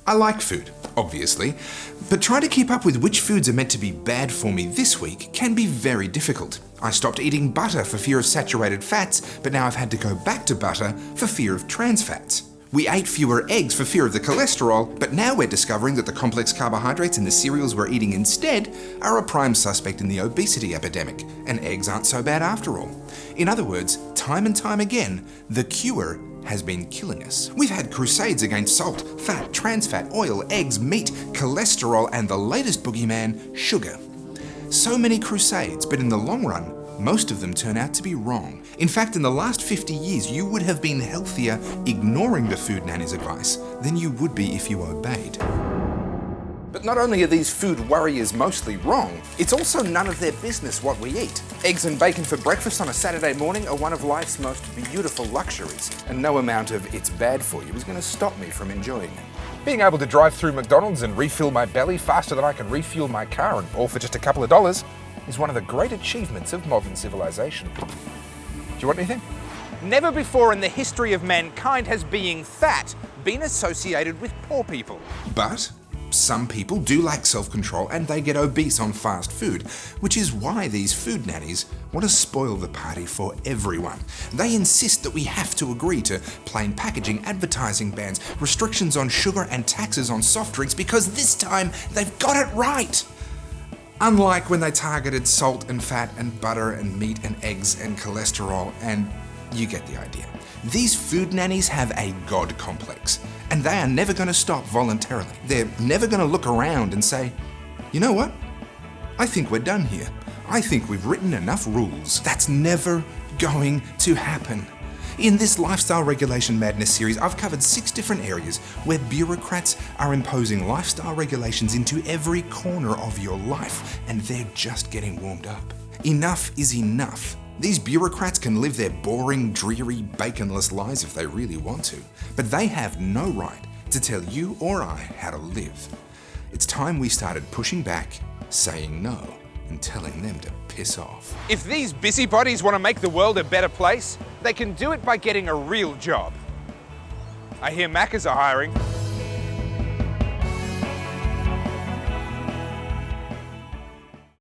I like food, obviously, but trying to keep up with which foods are meant to be bad for me this week can be very difficult. I stopped eating butter for fear of saturated fats, but now I've had to go back to butter for fear of trans fats. We ate fewer eggs for fear of the cholesterol, but now we're discovering that the complex carbohydrates in the cereals we're eating instead are a prime suspect in the obesity epidemic, and eggs aren't so bad after all. In other words, time and time again, the cure has been killing us. We've had crusades against salt, fat, trans fat, oil, eggs, meat, cholesterol, and the latest boogeyman, sugar. So many crusades, but in the long run, most of them turn out to be wrong. In fact, in the last 50 years, you would have been healthier ignoring the food nanny's advice than you would be if you obeyed. But not only are these food warriors mostly wrong, it's also none of their business what we eat. Eggs and bacon for breakfast on a Saturday morning are one of life's most beautiful luxuries, and no amount of "it's bad for you" is going to stop me from enjoying it. Being able to drive through McDonald's and refill my belly faster than I can refuel my car, and all for just a couple of dollars, is one of the great achievements of modern civilization. Do you want anything? Never before in the history of mankind has being fat been associated with poor people. But some people do lack self-control and they get obese on fast food, which is why these food nannies want to spoil the party for everyone. They insist that we have to agree to plain packaging, advertising bans, restrictions on sugar and taxes on soft drinks because this time they've got it right. Unlike when they targeted salt and fat and butter and meat and eggs and cholesterol, and you get the idea. These food nannies have a God complex, and they are never going to stop voluntarily. They're never going to look around and say, you know what? I think we're done here. I think we've written enough rules. That's never going to happen. In this Lifestyle Regulation Madness series, I've covered 6 different areas where bureaucrats are imposing lifestyle regulations into every corner of your life, and they're just getting warmed up. Enough is enough. These bureaucrats can live their boring, dreary, baconless lives if they really want to, but they have no right to tell you or I how to live. It's time we started pushing back, saying no, and telling them to piss off. If these busybodies want to make the world a better place, they can do it by getting a real job. I hear Maccas are hiring.